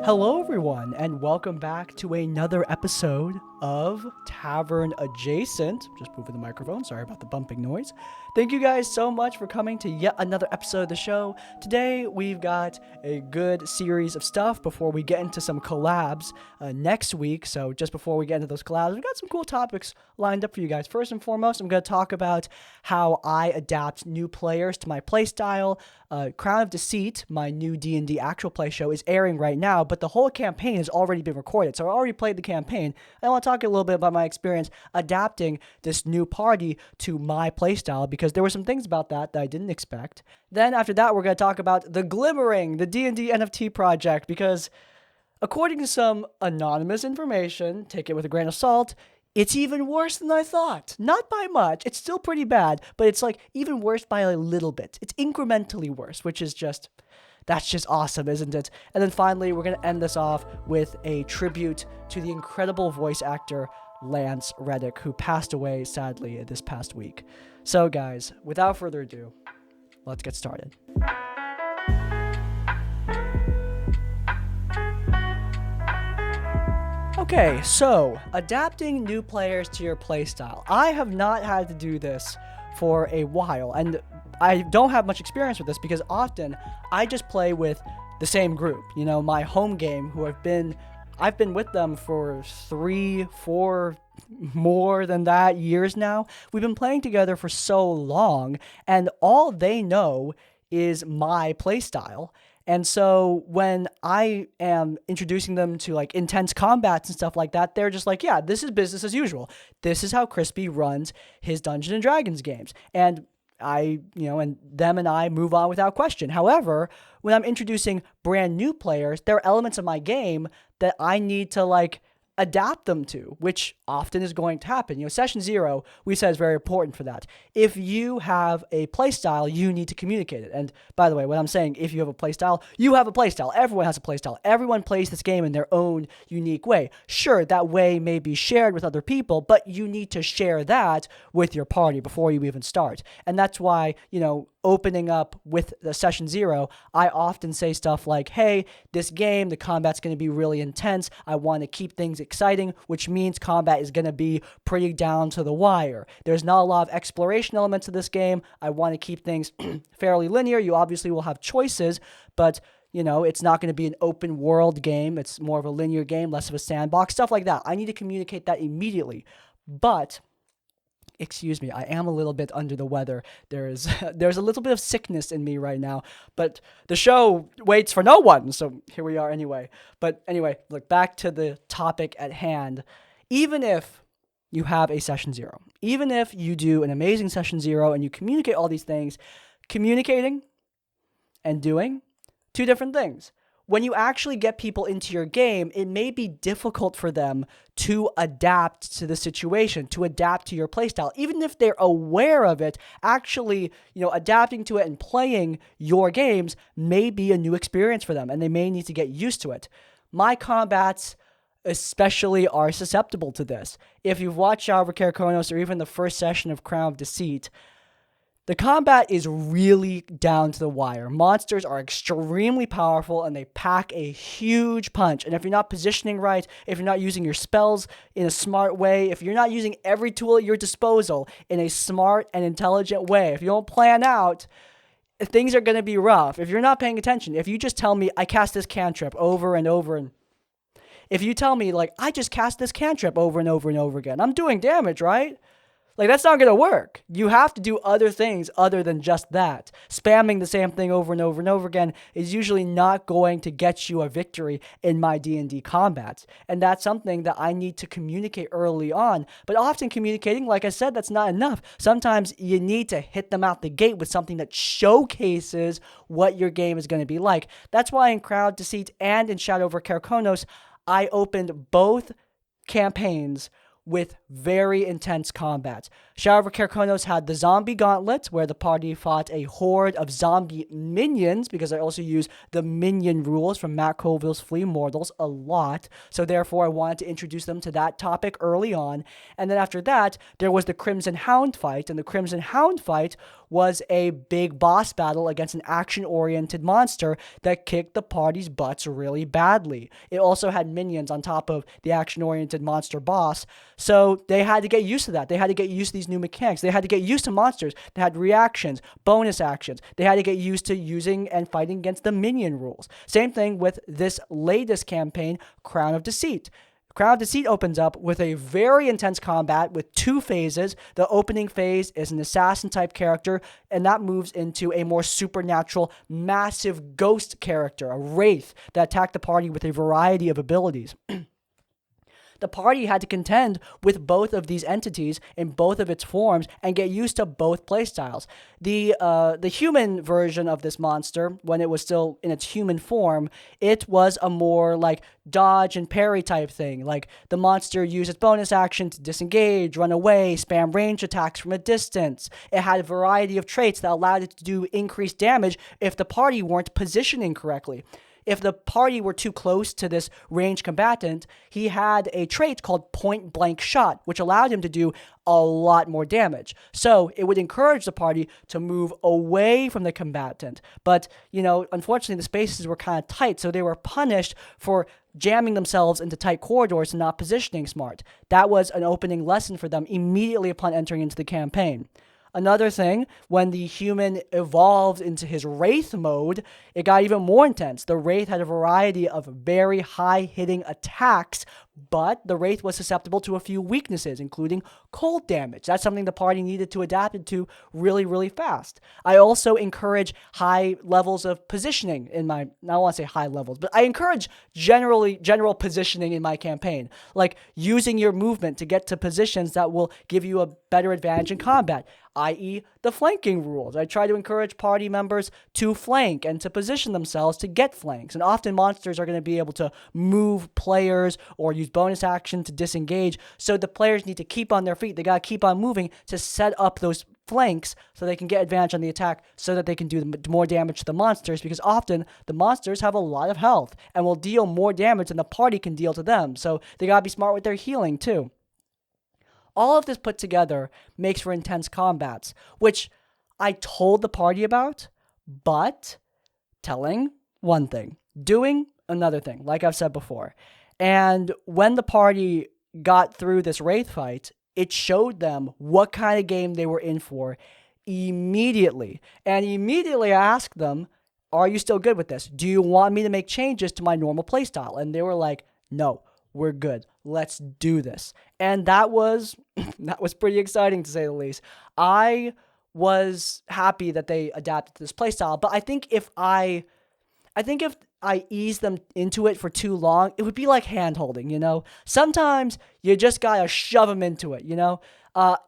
Hello, everyone, and welcome back to another episode of Tavern Adjacent. Just moving the microphone, sorry about the bumping noise. Thank you guys so much for coming to yet another episode of the show. Today, we've got a good series of stuff before we get into some collabs next week. So just before we get into those collabs, we've got some cool topics lined up for you guys. First and foremost, I'm going to talk about how I adapt new players to my playstyle. Crown of Deceit, my new D&D actual play show, is airing right now, but the whole campaign has already been recorded. So I already played the campaign. I want to talk a little bit about my experience adapting this new party to my playstyle, because there were some things about that I didn't expect. Then after that, we're going to talk about the Glimmering, the D&D NFT project, because according to some anonymous information, take it with a grain of salt, it's even worse than I thought. Not by much. It's still pretty bad, but it's like even worse by a little bit. It's incrementally worse, which is just, that's just awesome, isn't it? And then finally, we're going to end this off with a tribute to the incredible voice actor Lance Reddick, who passed away, sadly, this past week. So guys, without further ado, let's get started. Okay, so adapting new players to your playstyle. I have not had to do this for a while, and I don't have much experience with this because often I just play with the same group. You know, my home game, who I've been with them for 3, 4, more than that years now. We've been playing together for so long, and all they know is my playstyle. And so when I am introducing them to like intense combats and stuff like that, they're just like, yeah, this is business as usual. This is how Crispy runs his Dungeons and Dragons games. And and them and I move on without question. However, when I'm introducing brand new players, there are elements of my game that I need to like adapt them to, which often is going to happen. You know, session 0, we said, is very important for that. If you have a play style, you need to communicate it. And by the way, when I'm saying if you have a play style, you have a play style. Everyone has a play style. Everyone plays this game in their own unique way. Sure, that way may be shared with other people, but you need to share that with your party before you even start. And that's why, opening up with the session 0, I often say stuff like, hey, this game, the combat's going to be really intense. I want to keep things exciting, which means combat is going to be pretty down to the wire. There's not a lot of exploration elements to this game. I want to keep things fairly linear. You obviously will have choices, but it's not going to be an open world game. It's more of a linear game, less of a sandbox, stuff like that. I need to communicate that immediately. But excuse me, I am a little bit under the weather. There's a little bit of sickness in me right now, but the show waits for no one, so here we are anyway. But anyway, look, back to the topic at hand. Even if you have a session 0, even if you do an amazing session 0 and you communicate all these things, communicating and doing, two different things. When you actually get people into your game, it may be difficult for them to adapt to the situation, to adapt to your playstyle. Even if they're aware of it, actually, adapting to it and playing your games may be a new experience for them, and they may need to get used to it. My combats especially are susceptible to this. If you've watched Kronos or even the first session of Crown of Deceit, the combat is really down to the wire. Monsters are extremely powerful and they pack a huge punch. And if you're not positioning right, if you're not using your spells in a smart way, if you're not using every tool at your disposal in a smart and intelligent way, if you don't plan out, things are going to be rough. If you're not paying attention, if you just tell me, I cast this cantrip over and over, and if you tell me, like, I just cast this cantrip over and over and over again, I'm doing damage, right? Like, that's not going to work. You have to do other things other than just that. Spamming the same thing over and over and over again is usually not going to get you a victory in my D&D combats. And that's something that I need to communicate early on. But often communicating, like I said, that's not enough. Sometimes you need to hit them out the gate with something that showcases what your game is going to be like. That's why in Crown of Deceit and in Shadow over Kronos, I opened both campaigns with very intense combat. Shadow of Carconos had the Zombie Gauntlet, where the party fought a horde of zombie minions, because I also use the minion rules from Matt Colville's Flea Mortals a lot, so therefore I wanted to introduce them to that topic early on. And then after that, there was the Crimson Hound fight, and the Crimson Hound fight was a big boss battle against an action-oriented monster that kicked the party's butts really badly. It also had minions on top of the action-oriented monster boss, so they had to get used to that. They had to get used to these new mechanics. They had to get used to monsters that had reactions, bonus actions. They had to get used to using and fighting against the minion rules. Same thing with this latest campaign, Crown of Deceit. Crown of Deceit opens up with a very intense combat with 2 phases. The opening phase is an assassin-type character, and that moves into a more supernatural, massive ghost character, a wraith, that attacked the party with a variety of abilities. The party had to contend with both of these entities in both of its forms and get used to both playstyles. The human version of this monster, when it was still in its human form, it was a more like dodge and parry type thing. Like the monster used its bonus action to disengage, run away, spam range attacks from a distance. It had a variety of traits that allowed it to do increased damage if the party weren't positioning correctly. If the party were too close to this ranged combatant, he had a trait called point blank shot, which allowed him to do a lot more damage. So it would encourage the party to move away from the combatant. But, unfortunately, the spaces were kind of tight, so they were punished for jamming themselves into tight corridors and not positioning smart. That was an opening lesson for them immediately upon entering into the campaign. Another thing, when the human evolved into his Wraith mode, it got even more intense. The Wraith had a variety of very high-hitting attacks, but the Wraith was susceptible to a few weaknesses, including cold damage. That's something the party needed to adapt to really, really fast. I also encourage high levels of positioning in my, I don't want to say high levels, but I encourage general positioning in my campaign, like using your movement to get to positions that will give you a better advantage in combat, i.e. the flanking rules. I try to encourage party members to flank and to position themselves to get flanks. And often monsters are going to be able to move players or use bonus action to disengage. So the players need to keep on their feet. They got to keep on moving to set up those flanks so they can get advantage on the attack so that they can do more damage to the monsters, because often the monsters have a lot of health and will deal more damage than the party can deal to them. So they got to be smart with their healing too. All of this put together makes for intense combats, which I told the party about, but telling one thing, doing another thing, like I've said before. And when the party got through this Wraith fight, it showed them what kind of game they were in for immediately. And immediately I asked them, are you still good with this? Do you want me to make changes to my normal playstyle? And they were like, no, we're good. Let's do this. And that was pretty exciting, to say the least. I was happy that they adapted to this playstyle, but I think if I ease them into it for too long, it would be like hand-holding, Sometimes you just gotta shove them into it,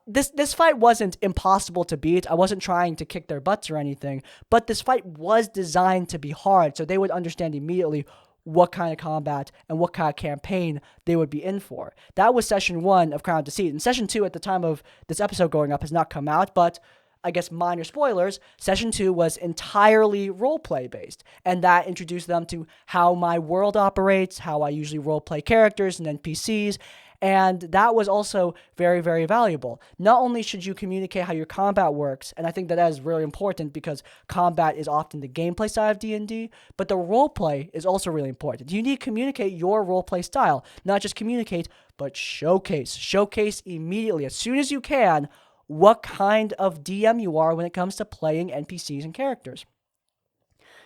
This fight wasn't impossible to beat. I wasn't trying to kick their butts or anything, but this fight was designed to be hard, so they would understand immediately what kind of combat and what kind of campaign they would be in for. That was Session 1 of Crown of Deceit. And Session 2, at the time of this episode going up, has not come out, but I guess minor spoilers, Session 2 was entirely roleplay based, and that introduced them to how my world operates, how I usually roleplay characters and NPCs, and that was also very, very valuable. Not only should you communicate how your combat works, and I think that is really important because combat is often the gameplay side of D&D, but the roleplay is also really important. You need to communicate your roleplay style, not just communicate, but showcase. Showcase immediately, as soon as you can, what kind of DM you are when it comes to playing NPCs and characters.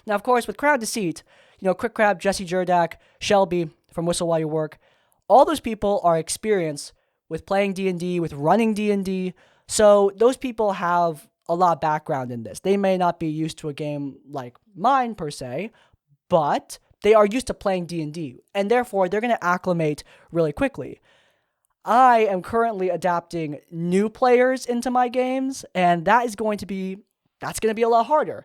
Now, of course, with Crown of Deceit, Quick Crab, Jesse Jurdak, Shelby from Whistle While You Work, all those people are experienced with playing D&D, with running D&D, so those people have a lot of background in this. They may not be used to a game like mine, per se, but they are used to playing D&D, and therefore they're going to acclimate really quickly. I am currently adapting new players into my games, and that's going to be a lot harder.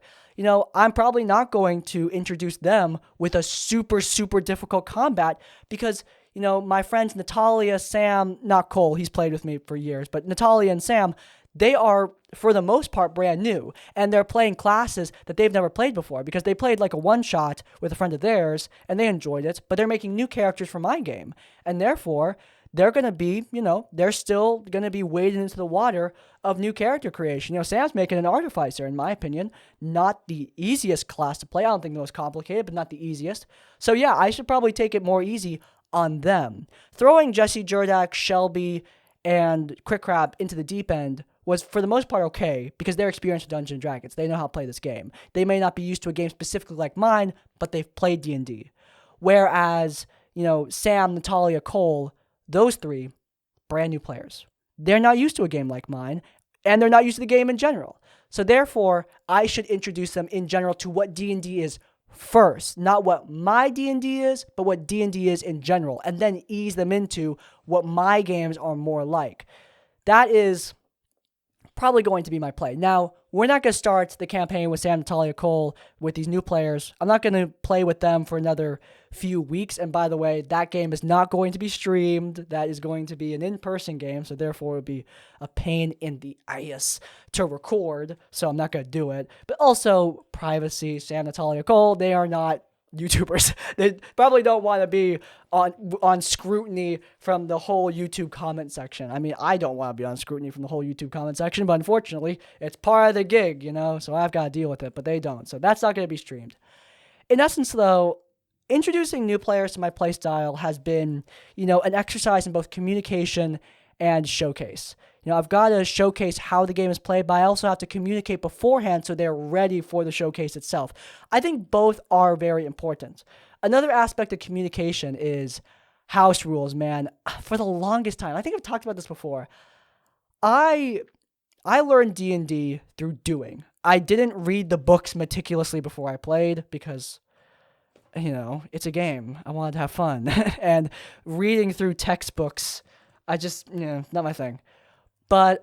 I'm probably not going to introduce them with a super, super difficult combat because, my friends Natalia, Sam, not Cole, he's played with me for years, but Natalia and Sam, they are, for the most part, brand new. And they're playing classes that they've never played before because they played like a one-shot with a friend of theirs and they enjoyed it, but they're making new characters for my game. And therefore, they're going to be, they're still going to be wading into the water of new character creation. Sam's making an artificer, in my opinion. Not the easiest class to play. I don't think the most complicated, but not the easiest. So yeah, I should probably take it more easy on them. Throwing Jesse, Jordak, Shelby, and Quick Crab into the deep end was for the most part okay because they're experienced with Dungeons & Dragons. They know how to play this game. They may not be used to a game specifically like mine, but they've played D&D. Whereas, Sam, Natalia, Cole, those three, brand new players. They're not used to a game like mine, and they're not used to the game in general. So therefore, I should introduce them in general to what D&D is first. Not what my D&D is, but what D&D is in general, and then ease them into what my games are more like. That is probably going to be my play. Now, we're not going to start the campaign with Sam, Natalia, Cole with these new players. I'm not going to play with them for another few weeks. And by the way, that game is not going to be streamed. That is going to be an in-person game. So therefore, it would be a pain in the ass to record. So I'm not going to do it. But also, privacy, Sam, Natalia, Cole, they are not YouTubers. They probably don't want to be on scrutiny from the whole YouTube comment section. I mean, I don't want to be on scrutiny from the whole YouTube comment section, but unfortunately, it's part of the gig, so I've got to deal with it, but they don't. So that's not going to be streamed. In essence, though, introducing new players to my playstyle has been, an exercise in both communication and showcase. I've got to showcase how the game is played, but I also have to communicate beforehand so they're ready for the showcase itself. I think both are very important. Another aspect of communication is house rules, man. For the longest time, I think I've talked about this before. I learned D&D through doing. I didn't read the books meticulously before I played because, it's a game. I wanted to have fun. And reading through textbooks, I just, not my thing. But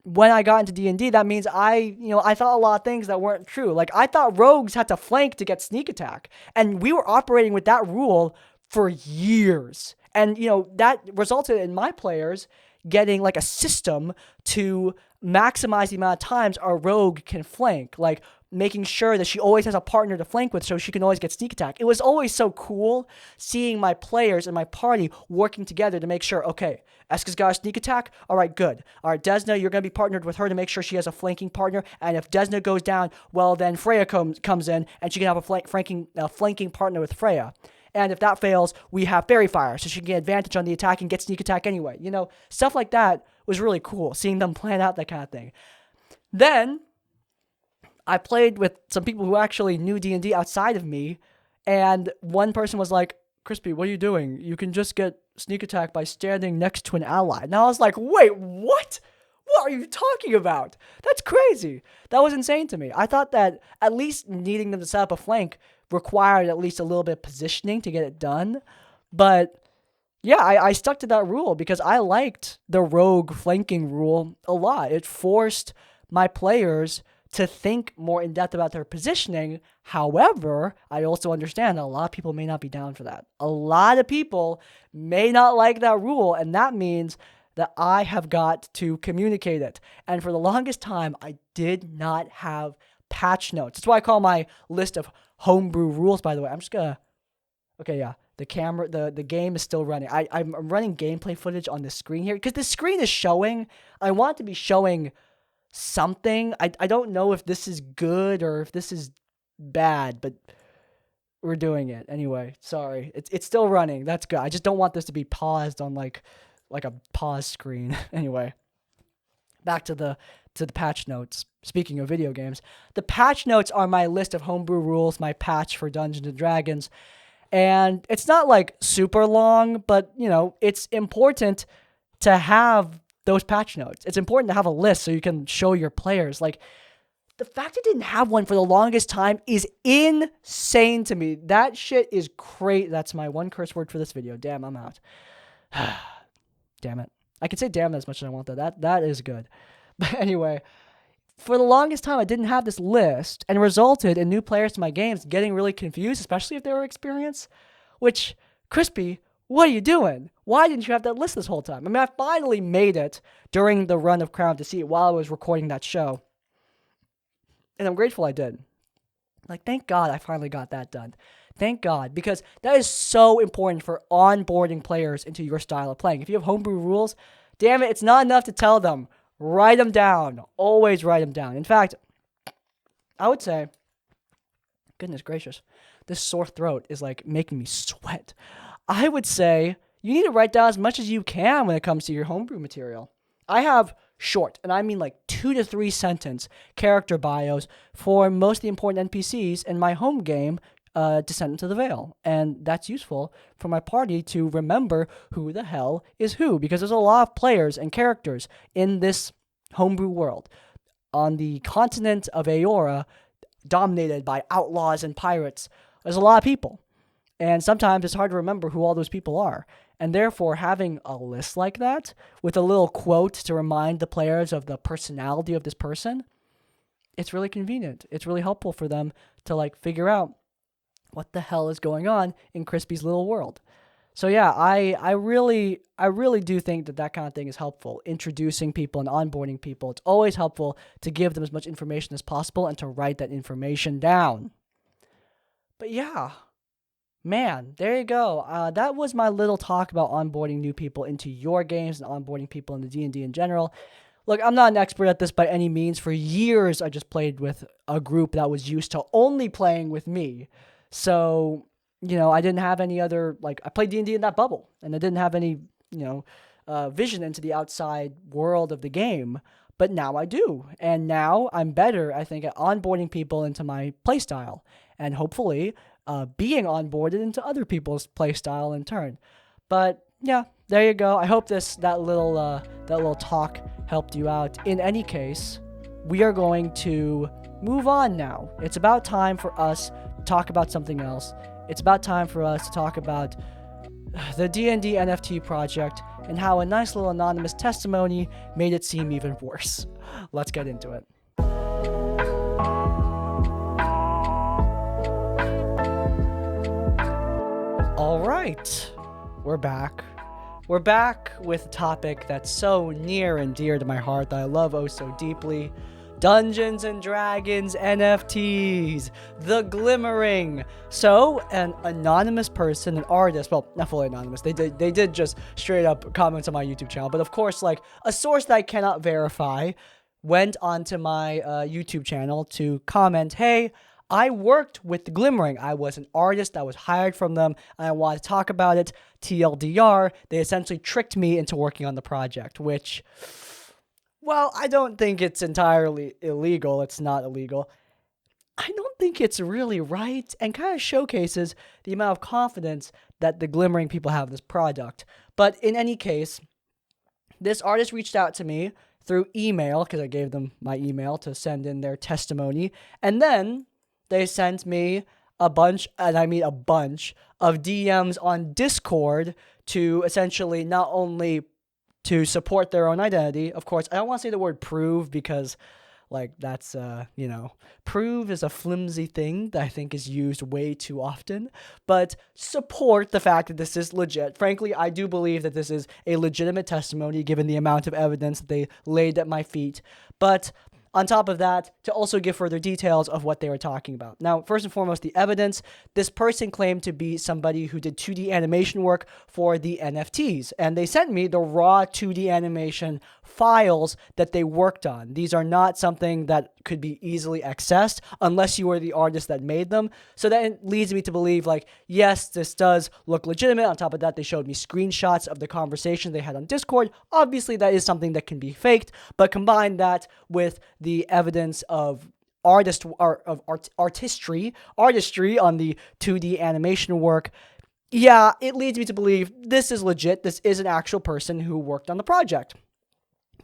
when I got into D&D, that means I thought a lot of things that weren't true. Like, I thought rogues had to flank to get sneak attack. And we were operating with that rule for years. And, that resulted in my players getting, like, a system to maximize the amount of times a rogue can flank. Like, making sure that she always has a partner to flank with so she can always get sneak attack. It was always so cool seeing my players and my party working together to make sure, okay, Eska's got a sneak attack. All right, good. All right, Desna, you're going to be partnered with her to make sure she has a flanking partner. And if Desna goes down, well, then Freya comes in and she can have a flanking partner with Freya. And if that fails, we have Fairy Fire, so she can get advantage on the attack and get sneak attack anyway. Stuff like that was really cool, seeing them plan out that kind of thing. Then I played with some people who actually knew D&D outside of me, and one person was like, Crispy, what are you doing? You can just get sneak attack by standing next to an ally. Now I was like, wait, what? What are you talking about? That's crazy. That was insane to me. I thought that at least needing them to set up a flank required at least a little bit of positioning to get it done. But yeah, I stuck to that rule because I liked the rogue flanking rule a lot. It forced my players to think more in depth about their positioning. However, I also understand that a lot of people may not be down for that. A lot of people may not like that rule, and that means that I have got to communicate it. And for the longest time, I did not have patch notes. That's why I call my list of homebrew rules, by the way. I'm just gonna... Okay, yeah. The camera, the game is still running. I'm running gameplay footage on the screen here because the screen is showing. I want it to be showing something. I don't know if this is good or if this is bad, but we're doing it anyway. Sorry, it's still running. That's good. I just don't want this to be paused on like a pause screen. Anyway, back to the patch notes. Speaking of video games, the patch notes are my list of homebrew rules, my patch for Dungeons and Dragons, and it's not like super long, but it's important to have those patch notes. It's important to have a list so you can show your players. Like, the fact I didn't have one for the longest time is insane to me. That shit is great. That's my one curse word for this video. Damn, I'm out. Damn it. I can say damn as much as I want, though. That is good. But anyway, for the longest time, I didn't have this list, and it resulted in new players to my games getting really confused, especially if they were experienced. Which, Crispy, what are you doing? Why didn't you have that list this whole time? I mean, I finally made it during the run of Crown to See while I was recording that show. And I'm grateful I did. Like, thank God I finally got that done. Thank God, because that is so important for onboarding players into your style of playing. If you have homebrew rules, damn it, it's not enough to tell them. Write them down. Always write them down. In fact, I would say, goodness gracious, this sore throat is like making me sweat. I would say you need to write down as much as you can when it comes to your homebrew material. I have short, and I mean like 2 to 3 sentence character bios for most of the important NPCs in my home game, Descent into the Veil. And that's useful for my party to remember who the hell is who, because there's a lot of players and characters in this homebrew world. On the continent of Aora, dominated by outlaws and pirates, there's a lot of people. And sometimes it's hard to remember who all those people are. And therefore, having a list like that with a little quote to remind the players of the personality of this person, it's really convenient. It's really helpful for them to like figure out what the hell is going on in Crispy's little world. So yeah, I really do think that kind of thing is helpful. Introducing people and onboarding people. It's always helpful to give them as much information as possible and to write that information down. But yeah, man, there you go. That was my little talk about onboarding new people into your games and onboarding people into D&D in general. Look, I'm not an expert at this by any means. For years, I just played with a group that was used to only playing with me. So, I didn't have any other, I played D&D in that bubble, and I didn't have any, vision into the outside world of the game. But now I do. And now I'm better, I think, at onboarding people into my playstyle. And hopefully being onboarded into other people's playstyle in turn. But yeah, there you go. I hope that little talk helped you out. In any case, we are going to move on now. It's about time for us to talk about something else. It's about time for us to talk about the D&D NFT project and how a nice little anonymous testimony made it seem even worse. Let's get into it. All right, we're back. We're back with a topic that's so near and dear to my heart that I love oh so deeply. Dungeons and Dragons NFTs, the glimmering. So, an anonymous person, an artist, well, not fully anonymous, they did just straight up comment on my YouTube channel, but of course, like, a source that I cannot verify went onto my YouTube channel to comment, hey, I worked with the Glimmering. I was an artist that was hired from them, and I wanted to talk about it. TLDR, they essentially tricked me into working on the project, which, well, I don't think it's entirely illegal. It's not illegal. I don't think it's really right, and kind of showcases the amount of confidence that the Glimmering people have in this product. But in any case, this artist reached out to me through email, because I gave them my email to send in their testimony, and then they sent me a bunch, and I mean a bunch, of DMs on Discord to essentially not only to support their own identity. Of course, I don't want to say the word prove because, like, that's, prove is a flimsy thing that I think is used way too often, but support the fact that this is legit. Frankly, I do believe that this is a legitimate testimony given the amount of evidence that they laid at my feet, but on top of that, to also give further details of what they were talking about. Now, first and foremost, the evidence. This person claimed to be somebody who did 2D animation work for the NFTs, and they sent me the raw 2D animation files that they worked on. These are not something that could be easily accessed unless you were the artist that made them. So that leads me to believe, like, yes, this does look legitimate. On top of that, they showed me screenshots of the conversation they had on Discord. Obviously, that is something that can be faked, but combine that with the evidence of artistry on the 2D animation work. Yeah, it leads me to believe this is legit. This is an actual person who worked on the project.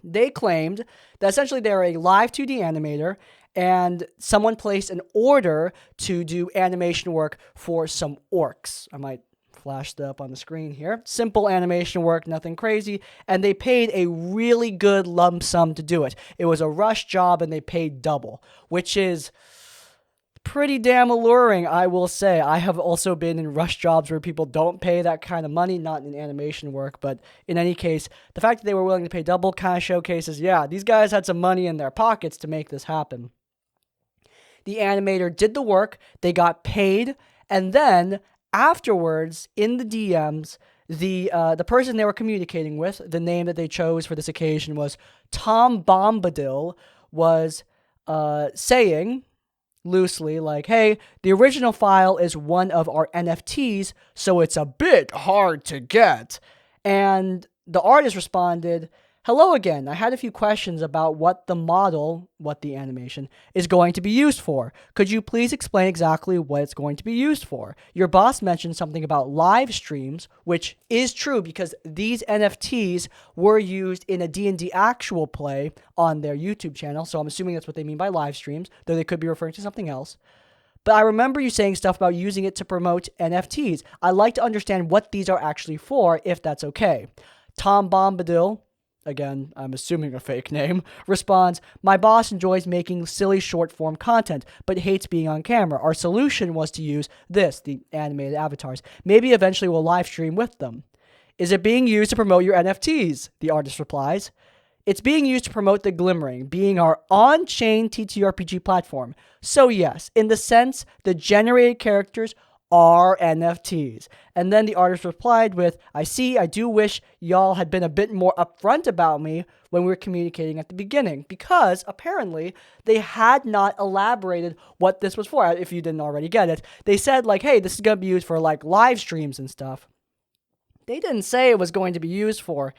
They claimed that essentially they're a live 2D animator and someone placed an order to do animation work for some orcs. I might flash that up on the screen here. Simple animation work, nothing crazy, and they paid a really good lump sum to do it. It was a rush job and they paid double, which is pretty damn alluring, I will say. I have also been in rush jobs where people don't pay that kind of money, not in animation work, but in any case, the fact that they were willing to pay double kind of showcases, yeah, these guys had some money in their pockets to make this happen. The animator did the work, they got paid, and then afterwards, in the DMs, the person they were communicating with, the name that they chose for this occasion was Tom Bombadil, was saying loosely like, hey, the original file is one of our NFTs, so it's a bit hard to get. And the artist responded, hello again. I had a few questions about what the animation is going to be used for. Could you please explain exactly what it's going to be used for? Your boss mentioned something about live streams, which is true because these NFTs were used in a D&D actual play on their YouTube channel, so I'm assuming that's what they mean by live streams, though they could be referring to something else. But I remember you saying stuff about using it to promote NFTs. I'd like to understand what these are actually for, if that's okay. Tom Bombadil, again, I'm assuming a fake name, responds, my boss enjoys making silly short-form content, but hates being on camera. Our solution was to use this, the animated avatars. Maybe eventually we'll live stream with them. Is it being used to promote your NFTs? The artist replies. It's being used to promote The Glimmering, being our on-chain TTRPG platform. So yes, in the sense, the generated characters are NFTs. And then the artist replied with, I do wish y'all had been a bit more upfront about me when we were communicating at the beginning, because apparently they had not elaborated what this was for, if you didn't already get it. They said like, hey, this is going to be used for like live streams and stuff. They didn't say it was going to be used for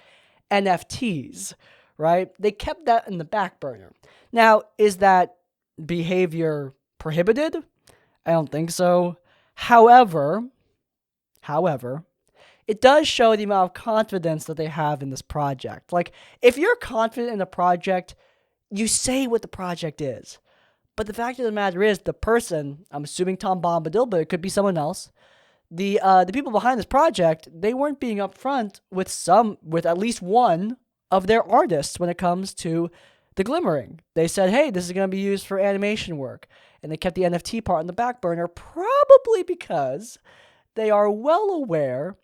NFTs, right? They kept that in the back burner. Now, is that behavior prohibited? I don't think so. However, it does show the amount of confidence that they have in this project. Like, if you're confident in a project, you say what the project is. But the fact of the matter is, the person, I'm assuming Tom Bombadil, but it could be someone else, the people behind this project, they weren't being upfront with at least one of their artists when it comes to The Glimmering. They said, hey, this is going to be used for animation work. And they kept the NFT part on the back burner, probably because they are well aware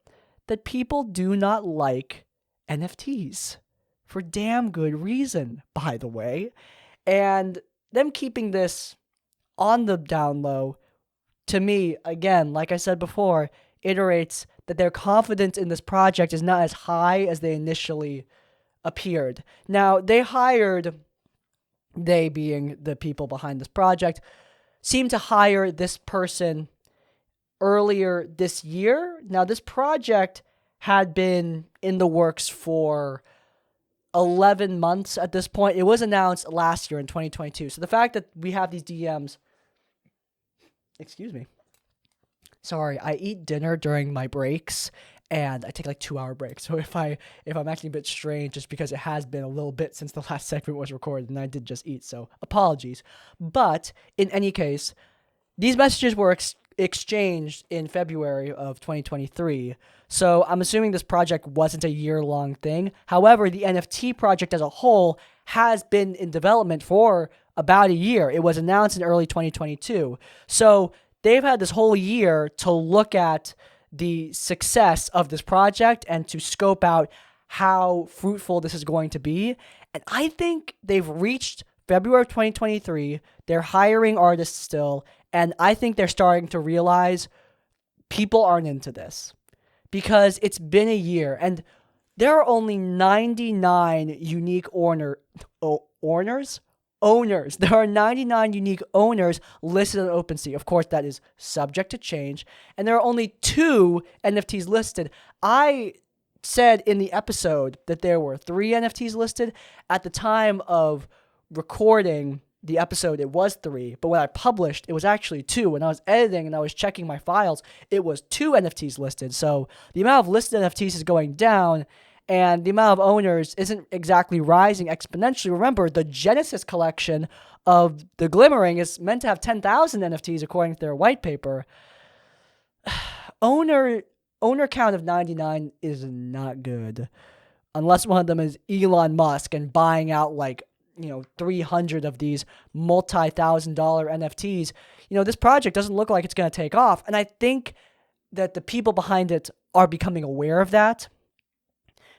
that people do not like NFTs. For damn good reason, by the way. And them keeping this on the down low, to me, again, like I said before, iterates that their confidence in this project is not as high as they initially appeared. Now, they being the people behind this project, seemed to hire this person earlier this year. Now, this project had been in the works for 11 months at this point. It was announced last year in 2022. So the fact that we have these DMs... Excuse me. Sorry, I eat dinner during my breaks, and I take like 2-hour breaks. So if I'm acting a bit strange, just because it has been a little bit since the last segment was recorded, and I did just eat, so apologies. But in any case, these messages were exchanged in February of 2023. So I'm assuming this project wasn't a year-long thing. However, the NFT project as a whole has been in development for about a year. It was announced in early 2022. So they've had this whole year to look at the success of this project and to scope out how fruitful this is going to be. And I think they've reached February of 2023. They're hiring artists still. And I think they're starting to realize people aren't into this because it's been a year and there are only 99 unique owners. There are 99 unique owners listed on OpenSea. Of course, that is subject to change. And there are only 2 NFTs listed. I said in the episode that there were 3 NFTs listed. At the time of recording the episode, it was 3. But when I published, it was actually 2. When I was editing and I was checking my files, it was 2 NFTs listed. So the amount of listed NFTs is going down. And the amount of owners isn't exactly rising exponentially. Remember, the Genesis collection of The Glimmering is meant to have 10,000 NFTs according to their white paper. Owner count of 99 is not good. Unless one of them is Elon Musk and buying out 300 of these multi-$1,000 NFTs, this project doesn't look like it's going to take off. And I think that the people behind it are becoming aware of that,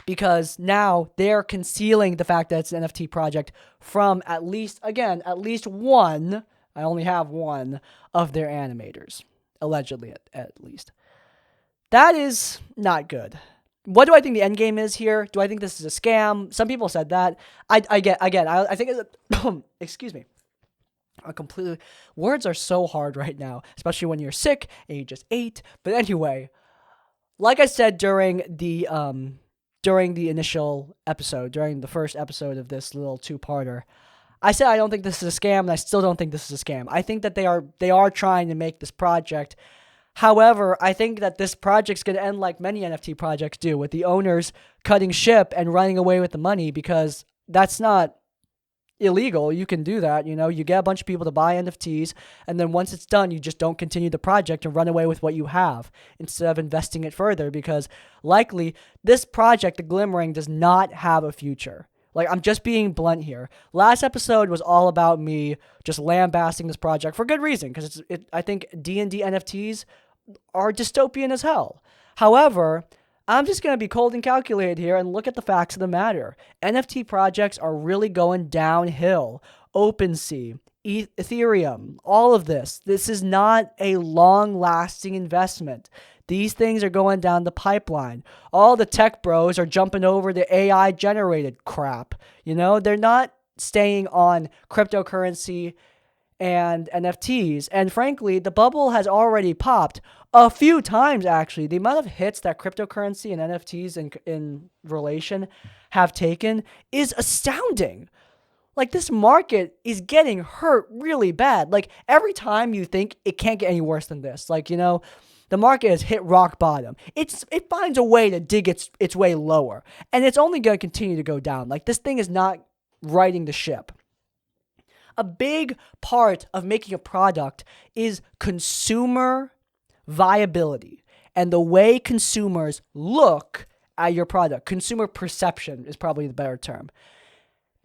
because now they're concealing the fact that it's an NFT project from at least one, I only have one, of their animators, allegedly at least. That is not good. What do I think the end game is here? Do I think this is a scam? Some people said that. I think it's excuse me. Words are so hard right now, especially when you're sick and you just ate. But anyway, like I said during the initial episode, during the first episode of this little two-parter, I said I don't think this is a scam, and I still don't think this is a scam. I think that they are trying to make this project. However, I think that this project's going to end like many NFT projects do, with the owners cutting ship and running away with the money, because that's not illegal. You can do that. You get a bunch of people to buy NFTs, and then once it's done, you just don't continue the project and run away with what you have instead of investing it further, because likely this project, The Glimmering, does not have a future. Like, I'm just being blunt here. Last episode was all about me just lambasting this project for good reason, because I think D&D NFTs are dystopian as hell. However, I'm just going to be cold and calculated here and look at the facts of the matter. NFT projects are really going downhill. OpenSea, Ethereum, all of this. This is not a long-lasting investment. These things are going down the pipeline. All the tech bros are jumping over the AI-generated crap. They're not staying on cryptocurrency and NFTs. And frankly, the bubble has already popped a few times, actually. The amount of hits that cryptocurrency and NFTs in relation have taken is astounding. Like, this market is getting hurt really bad. Like, every time you think it can't get any worse than this, the market has hit rock bottom, it finds a way to dig its way lower. And it's only going to continue to go down. Like, this thing is not righting the ship. A big part of making a product is consumer viability and the way consumers look at your product. Consumer perception is probably the better term.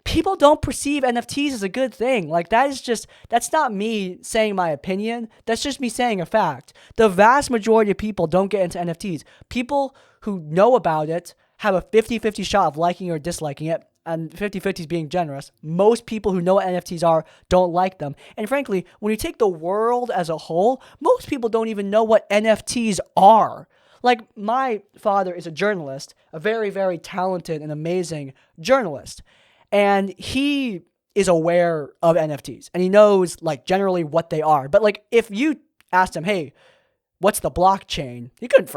People don't perceive NFTs as a good thing. Like, that's not me saying my opinion. That's just me saying a fact. The vast majority of people don't get into NFTs. People who know about it have a 50-50 shot of liking or disliking it. And 50-50 is being generous. Most people who know what NFTs are don't like them. And frankly, when you take the world as a whole, most people don't even know what NFTs are. Like, my father is a journalist, a very, very talented and amazing journalist. And he is aware of NFTs. And he knows, generally what they are. But, if you asked him, hey, what's the blockchain? He could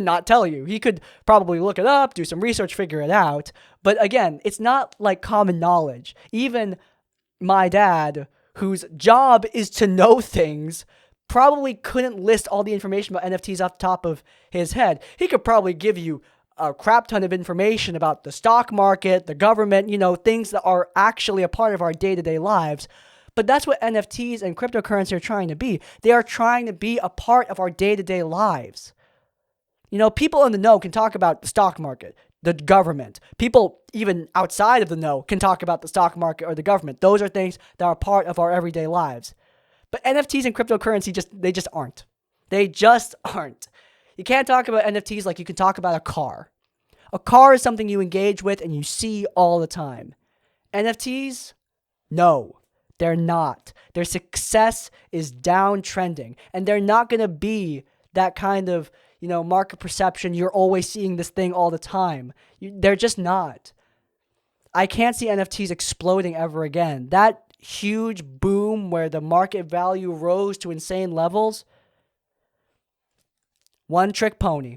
not tell you. He could probably look it up, do some research, figure it out. But again, it's not like common knowledge. Even my dad, whose job is to know things, probably couldn't list all the information about NFTs off the top of his head. He could probably give you a crap ton of information about the stock market, the government, things that are actually a part of our day-to-day lives. But that's what NFTs and cryptocurrency are trying to be. They are trying to be a part of our day-to-day lives. People in the know can talk about the stock market, the government. People even outside of the know can talk about the stock market or the government. Those are things that are part of our everyday lives. But NFTs and cryptocurrency they just aren't. They just aren't. You can't talk about NFTs like you can talk about a car. A car is something you engage with and you see all the time. NFTs? No. They're not. Their success is downtrending, and they're not going to be that kind of, market perception. You're always seeing this thing all the time. They're just not. I can't see NFTs exploding ever again. That huge boom where the market value rose to insane levels, one trick pony.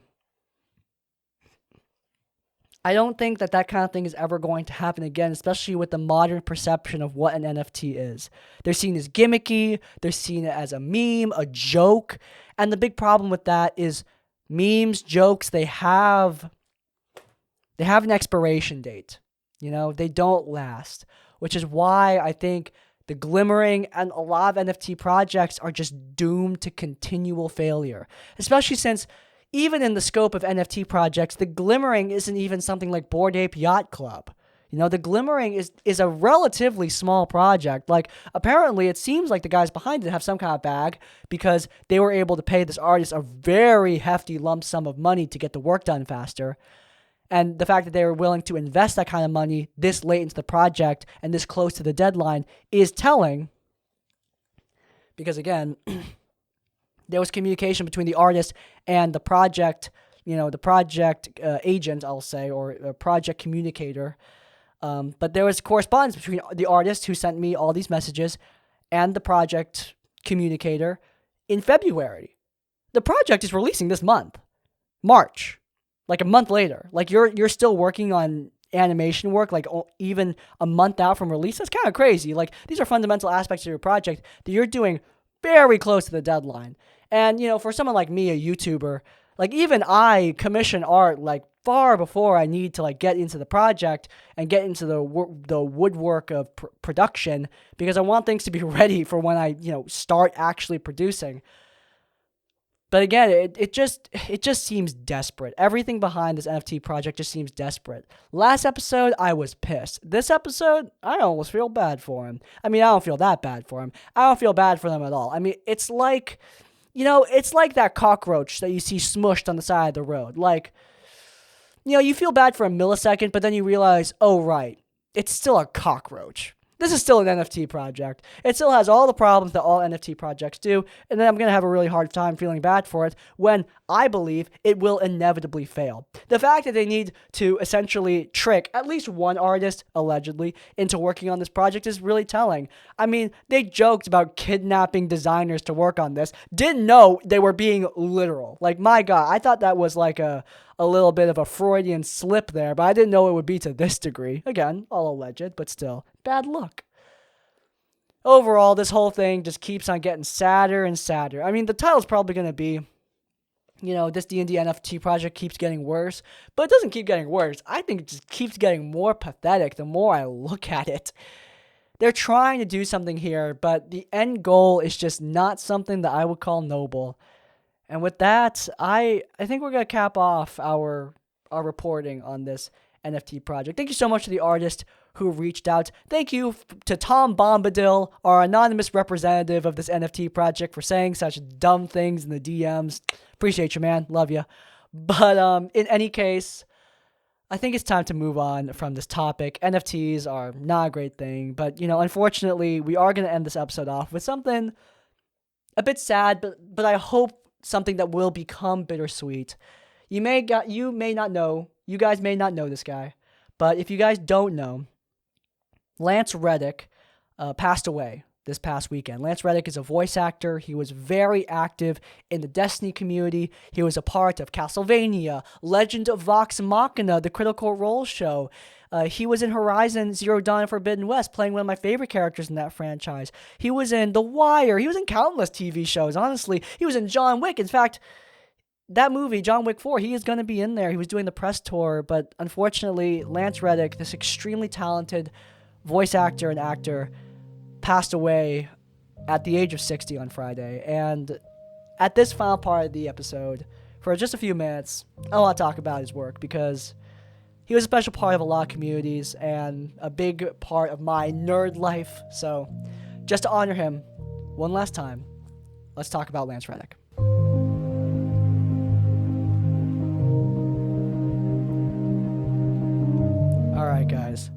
I don't think that kind of thing is ever going to happen again, especially with the modern perception of what an NFT is. They're seen as gimmicky, they're seen as a meme, a joke, and the big problem with that is memes, jokes, they have an expiration date. They don't last, which is why I think The Glimmering and a lot of NFT projects are just doomed to continual failure, especially since even in the scope of NFT projects, The Glimmering isn't even something like Bored Ape Yacht Club. The Glimmering is a relatively small project. Like, apparently, it seems like the guys behind it have some kind of bag because they were able to pay this artist a very hefty lump sum of money to get the work done faster. And the fact that they were willing to invest that kind of money this late into the project and this close to the deadline is telling. Because, again, there was communication between the artist and the project, the project agent, I'll say, or a project communicator. But there was correspondence between the artist who sent me all these messages and the project communicator in February. The project is releasing this month, March, like a month later. Like, you're still working on animation work, like even a month out from release. That's kind of crazy. Like, these are fundamental aspects of your project that you're doing very close to the deadline. And, for someone like me, a YouTuber, like, even I commission art, like, far before I need to, like, get into the project and get into the woodwork of production, because I want things to be ready for when I, start actually producing. But again, it just seems desperate. Everything behind this NFT project just seems desperate. Last episode, I was pissed. This episode, I almost feel bad for him. I mean, I don't feel that bad for him. I don't feel bad for them at all. I mean, it's like, it's like that cockroach that you see smushed on the side of the road. Like, you feel bad for a millisecond, but then you realize, oh, right, it's still a cockroach. This is still an NFT project. It still has all the problems that all NFT projects do, and then I'm going to have a really hard time feeling bad for it when I believe it will inevitably fail. The fact that they need to essentially trick at least one artist, allegedly, into working on this project is really telling. I mean, they joked about kidnapping designers to work on this. Didn't know they were being literal. Like, my God, I thought that was like a little bit of a Freudian slip there, but I didn't know it would be to this degree. Again, all alleged, but still, bad luck. Overall, this whole thing just keeps on getting sadder and sadder. I mean, the title's probably going to be, this D&D NFT project keeps getting worse, but it doesn't keep getting worse. I think it just keeps getting more pathetic the more I look at it. They're trying to do something here, but the end goal is just not something that I would call noble. And with that, I think we're going to cap off our reporting on this NFT project. Thank you so much to the artist who reached out. Thank you to Tom Bombadil, our anonymous representative of this NFT project, for saying such dumb things in the DMs. Appreciate you, man. Love you. But in any case, I think it's time to move on from this topic. NFTs are not a great thing, but, unfortunately, we are going to end this episode off with something a bit sad, but I hope something that will become bittersweet. You guys may not know this guy, but if you guys don't know, Lance Reddick passed away this past weekend. Lance Reddick is a voice actor. He was very active in the Destiny community. He was a part of Castlevania, Legend of Vox Machina, the Critical Role show. He was in Horizon Zero Dawn Forbidden West, playing one of my favorite characters in that franchise. He was in The Wire. He was in countless TV shows, honestly. He was in John Wick. In fact, that movie, John Wick 4, he is going to be in there. He was doing the press tour, but unfortunately, Lance Reddick, this extremely talented voice actor and actor, passed away at the age of 60 on Friday. And at this final part of the episode, for just a few minutes, I want to talk about his work because he was a special part of a lot of communities and a big part of my nerd life. So just to honor him one last time, let's talk about Lance Reddick. All right, guys.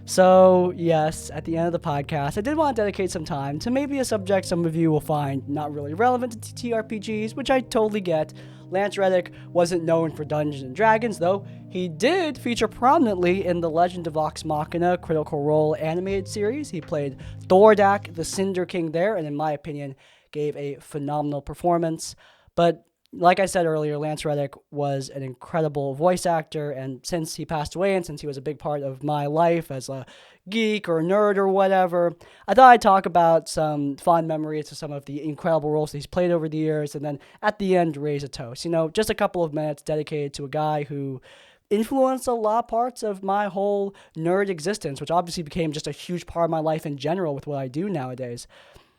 So, yes, at the end of the podcast, I did want to dedicate some time to maybe a subject some of you will find not really relevant to TTRPGs, which I totally get. Lance Reddick wasn't known for Dungeons & Dragons, though he did feature prominently in the Legend of Vox Machina Critical Role animated series. He played Thordak, the Cinder King there, and in my opinion, gave a phenomenal performance. But like I said earlier, Lance Reddick was an incredible voice actor, and since he passed away and since he was a big part of my life as a geek or nerd or whatever, I thought I'd talk about some fond memories of some of the incredible roles that he's played over the years, and then at the end, raise a toast. Just a couple of minutes dedicated to a guy who influenced a lot of parts of my whole nerd existence, which obviously became just a huge part of my life in general with what I do nowadays.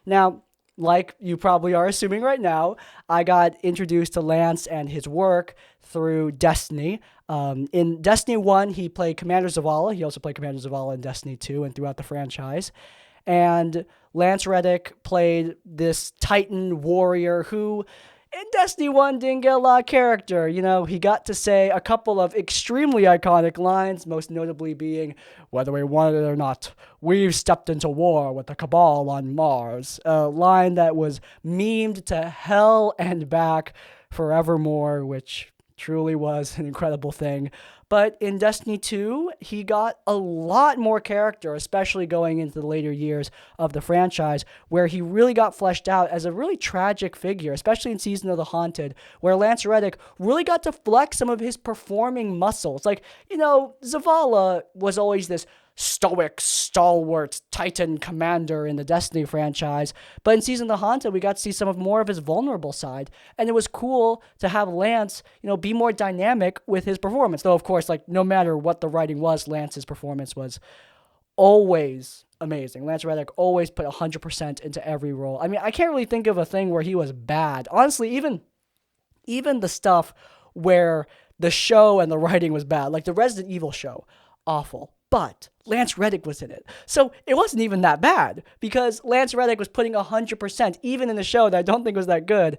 Now, like you probably are assuming right now, I got introduced to Lance and his work through Destiny. In Destiny 1, he played Commander Zavala. He also played Commander Zavala in Destiny 2 and throughout the franchise. And Lance Reddick played this Titan warrior who in Destiny 1 didn't get a lot of character. You know, he got to say a couple of extremely iconic lines, most notably being, "Whether we want it or not, we've stepped into war with the Cabal on Mars." A line that was memed to hell and back forevermore, which truly was an incredible thing. But in Destiny 2, he got a lot more character, especially going into the later years of the franchise, where he really got fleshed out as a really tragic figure, especially in Season of the Haunted, where Lance Reddick really got to flex some of his performing muscles. Like, you know, Zavala was always this stoic, stalwart Titan commander in the Destiny franchise. But in Season of the Haunted, we got to see some of more of his vulnerable side. And it was cool to have Lance, you know, be more dynamic with his performance. Though, of course, like, no matter what the writing was, Lance's performance was always amazing. Lance Reddick always put 100% into every role. I mean, I can't really think of a thing where he was bad. Honestly, even the stuff where the show and the writing was bad, like the Resident Evil show, awful. But Lance Reddick was in it. So it wasn't even that bad because Lance Reddick was putting 100%, even in the show that I don't think was that good.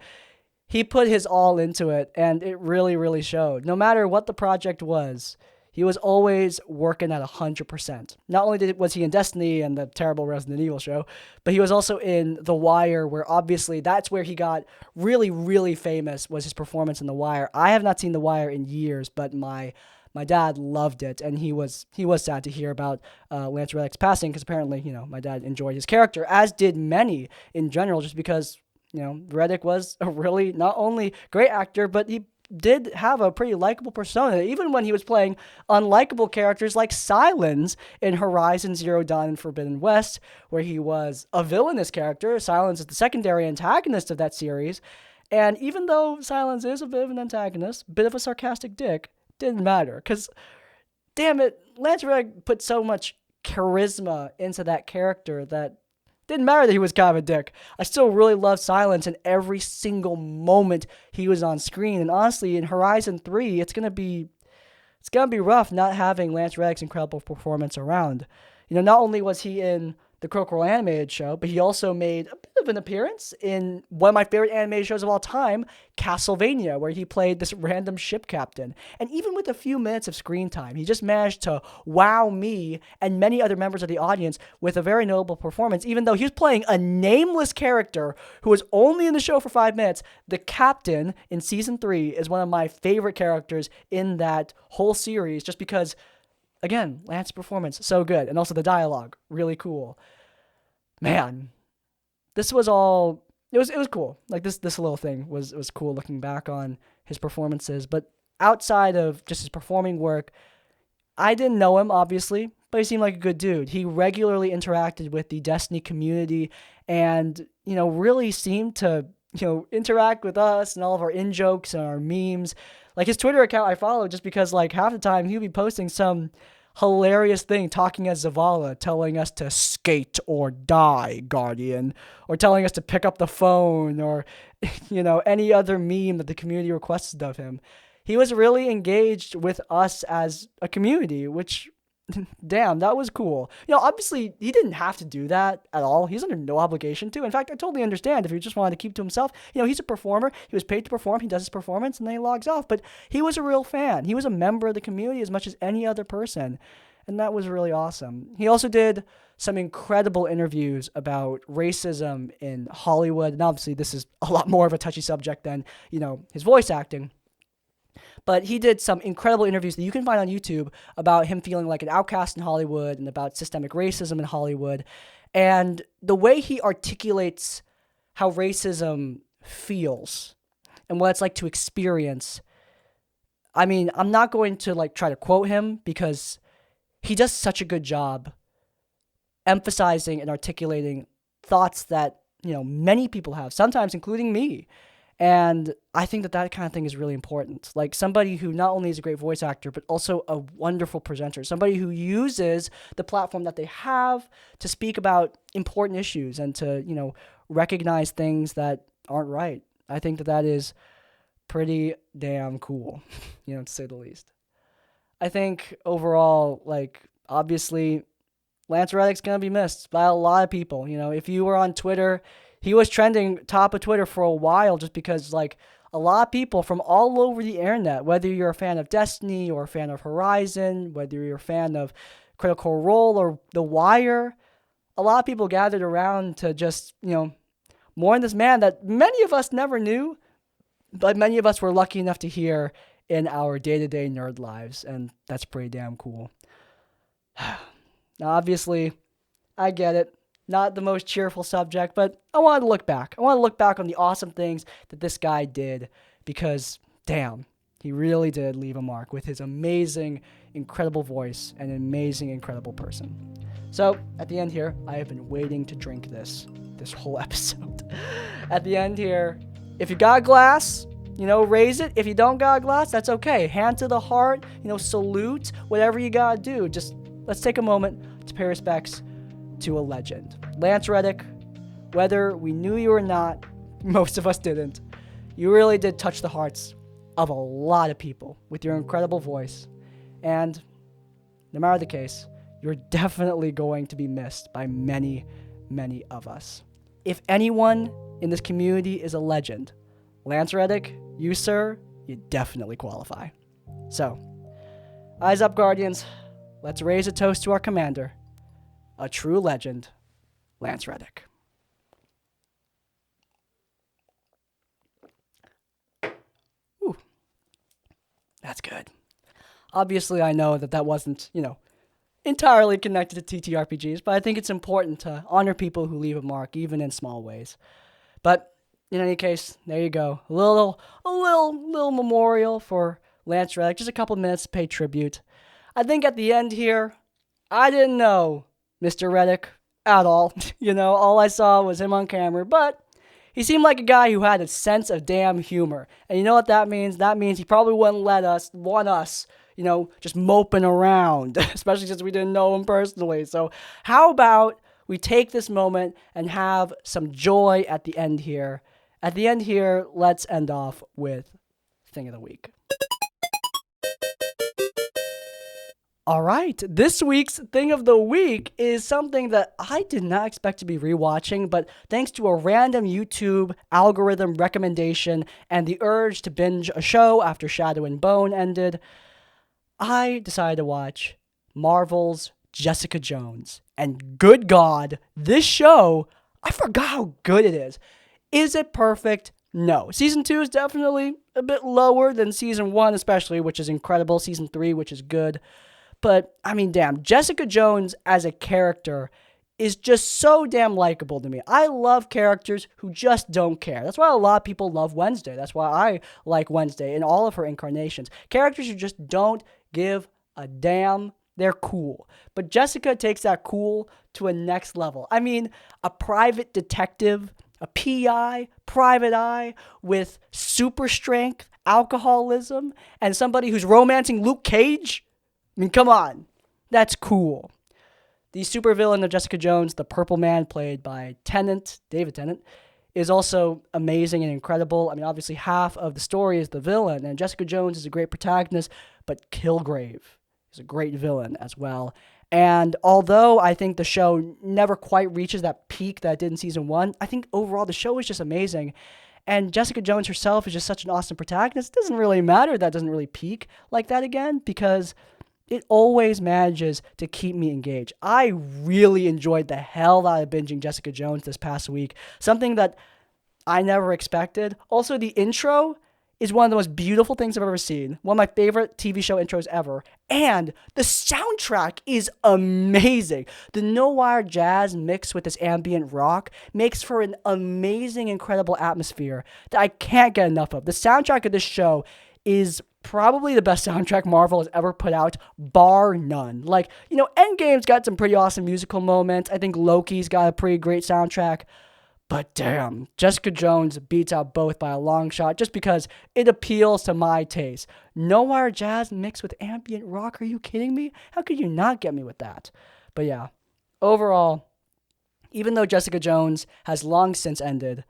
He put his all into it, and it really, really showed. No matter what the project was, he was always working at 100%. Not only was he in Destiny and the terrible Resident Evil show, but he was also in The Wire, where obviously that's where he got really, really famous, was his performance in The Wire. I have not seen The Wire in years, but my dad loved it, and he was sad to hear about Lance Reddick's passing, because apparently, you know, my dad enjoyed his character, as did many in general, just because, you know, Reddick was a really not only great actor, but he did have a pretty likable persona, even when he was playing unlikable characters like Silence in Horizon Zero Dawn and Forbidden West, where he was a villainous character. Silence is the secondary antagonist of that series, and even though Silence is a bit of an antagonist, bit of a sarcastic dick, didn't matter, because, damn it, Lance Reddick put so much charisma into that character that didn't matter that he was kind of a dick. I still really loved Silence in every single moment he was on screen. And honestly, in Horizon 3, it's gonna be rough not having Lance Reddick's incredible performance around. You know, not only was he in the Crunchyroll animated show, but he also made a bit of an appearance in one of my favorite animated shows of all time, Castlevania, where he played this random ship captain. And even with a few minutes of screen time, he just managed to wow me and many other members of the audience with a very notable performance, even though he was playing a nameless character who was only in the show for 5 minutes. The captain in Season 3 is one of my favorite characters in that whole series, just because, again, Lance's performance, so good. And also the dialogue, really cool. Man, this was all, it was cool. Like, this little thing was cool looking back on his performances. But outside of just his performing work, I didn't know him, obviously, but he seemed like a good dude. He regularly interacted with the Destiny community and, you know, really seemed to, you know, interact with us and all of our in-jokes and our memes. Like, his Twitter account I followed just because, like, half the time he'd be posting some hilarious thing talking as Zavala, telling us to skate or die, Guardian, or telling us to pick up the phone, or, you know, any other meme that the community requested of him. He was really engaged with us as a community, which, damn, that was cool. You know, obviously, he didn't have to do that at all. He's under no obligation to. In fact, I totally understand if he just wanted to keep to himself. You know, he's a performer. He was paid to perform. He does his performance, and then he logs off. But he was a real fan. He was a member of the community as much as any other person, and that was really awesome. He also did some incredible interviews about racism in Hollywood, and obviously, this is a lot more of a touchy subject than, you know, his voice acting. But he did some incredible interviews that you can find on YouTube about him feeling like an outcast in Hollywood and about systemic racism in Hollywood. And the way he articulates how racism feels and what it's like to experience. I mean, I'm not going to like try to quote him because he does such a good job emphasizing and articulating thoughts that, you know, many people have, sometimes including me. And I think that kind of thing is really important. Like, somebody who not only is a great voice actor, but also a wonderful presenter. Somebody who uses the platform that they have to speak about important issues and to, you know, recognize things that aren't right. I think that is pretty damn cool, to say the least. I think overall, obviously, Lance Reddick's going to be missed by a lot of people. If you were on Twitter, he was trending top of Twitter for a while just because, a lot of people from all over the internet, whether you're a fan of Destiny or a fan of Horizon, whether you're a fan of Critical Role or The Wire, a lot of people gathered around to just, mourn this man that many of us never knew, but many of us were lucky enough to hear in our day-to-day nerd lives, and that's pretty damn cool. Now, obviously, I get it. Not the most cheerful subject, but I wanted to look back. I want to look back on the awesome things that this guy did because, damn, he really did leave a mark with his amazing, incredible voice and an amazing, incredible person. So, at the end here, I have been waiting to drink this whole episode. At the end here, if you got a glass, raise it. If you don't got a glass, that's okay. Hand to the heart, salute, whatever you gotta do. Just let's take a moment to pay respects to a legend. Lance Reddick, whether we knew you or not, most of us didn't, you really did touch the hearts of a lot of people with your incredible voice. And no matter the case, you're definitely going to be missed by many, many of us. If anyone in this community is a legend, Lance Reddick, you, sir, you definitely qualify. So, eyes up, Guardians. Let's raise a toast to our commander, a true legend, Lance Reddick. Ooh, that's good. Obviously, I know that wasn't, entirely connected to TTRPGs, but I think it's important to honor people who leave a mark, even in small ways. But in any case, there you go. A little memorial for Lance Reddick. Just a couple minutes to pay tribute. I think at the end here, I didn't know Mr. Reddick at all. All I saw was him on camera, but he seemed like a guy who had a sense of damn humor. And you know what that means? That means he probably wouldn't want us, just moping around, especially since we didn't know him personally. So how about we take this moment and have some joy at the end here. At the end here, let's end off with Thing of the Week. All right, this week's Thing of the Week is something that I did not expect to be rewatching, but thanks to a random YouTube algorithm recommendation and the urge to binge a show after Shadow and Bone ended, I decided to watch Marvel's Jessica Jones. And good God, this show, I forgot how good it is. Is it perfect? No. Season 2 is definitely a bit lower than Season 1 especially, which is incredible. Season 3, which is good. But, damn, Jessica Jones as a character is just so damn likable to me. I love characters who just don't care. That's why a lot of people love Wednesday. That's why I like Wednesday in all of her incarnations. Characters who just don't give a damn. They're cool. But Jessica takes that cool to a next level. A private detective, a PI, private eye with super strength, alcoholism, and somebody who's romancing Luke Cage? Come on. That's cool. The supervillain of Jessica Jones, the Purple Man, played by David Tennant, is also amazing and incredible. Obviously half of the story is the villain, and Jessica Jones is a great protagonist, but Kilgrave is a great villain as well. And although I think the show never quite reaches that peak that it did in Season 1, I think overall the show is just amazing. And Jessica Jones herself is just such an awesome protagonist. It doesn't really matter that doesn't really peak like that again, because it always manages to keep me engaged. I really enjoyed the hell out of binging Jessica Jones this past week. Something that I never expected. Also, the intro is one of the most beautiful things I've ever seen. One of my favorite TV show intros ever. And the soundtrack is amazing. The no-wire jazz mixed with this ambient rock makes for an amazing, incredible atmosphere that I can't get enough of. The soundtrack of this show is probably the best soundtrack Marvel has ever put out, bar none. Endgame's got some pretty awesome musical moments. I think Loki's got a pretty great soundtrack. But damn, Jessica Jones beats out both by a long shot just because it appeals to my taste. No-wire jazz mixed with ambient rock, are you kidding me? How could you not get me with that? But yeah, overall, Even though Jessica Jones has long since ended,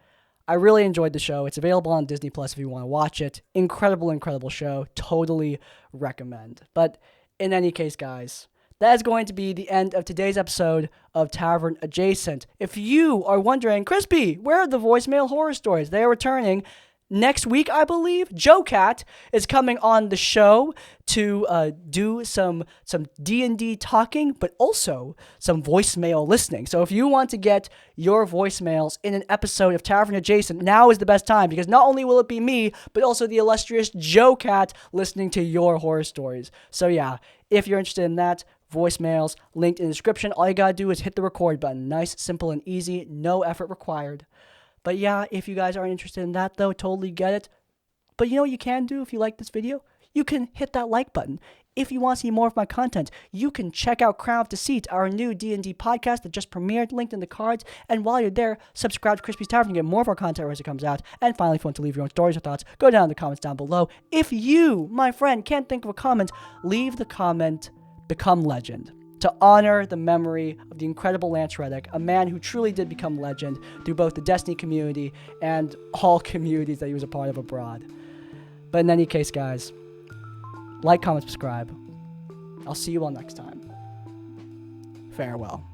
I really enjoyed the show. It's available on Disney Plus if you want to watch it. Incredible, incredible show. Totally recommend. But in any case, guys, that is going to be the end of today's episode of Tavern Adjacent. If you are wondering, Crispy, where are the voicemail horror stories? They are returning next week, I believe. Joe Cat is coming on the show to do some D&D talking, but also some voicemail listening. So if you want to get your voicemails in an episode of Tavern Adjacent, now is the best time, because not only will it be me, but also the illustrious Joe Cat listening to your horror stories. So yeah, if you're interested in that, voicemails linked in the description. All you gotta do is hit the record button. Nice, simple, and easy. No effort required. But yeah, if you guys aren't interested in that, though, totally get it. But you know what you can do if you like this video? You can hit that like button. If you want to see more of my content, you can check out Crown of Deceit, our new D&D podcast that just premiered, linked in the cards. And while you're there, subscribe to Crispy's Tavern to get more of our content as it comes out. And finally, if you want to leave your own stories or thoughts, go down in the comments down below. If you, my friend, can't think of a comment, leave the comment, become legend, to honor the memory of the incredible Lance Reddick, a man who truly did become legend through both the Destiny community and all communities that he was a part of abroad. But in any case, guys, like, comment, subscribe. I'll see you all next time. Farewell.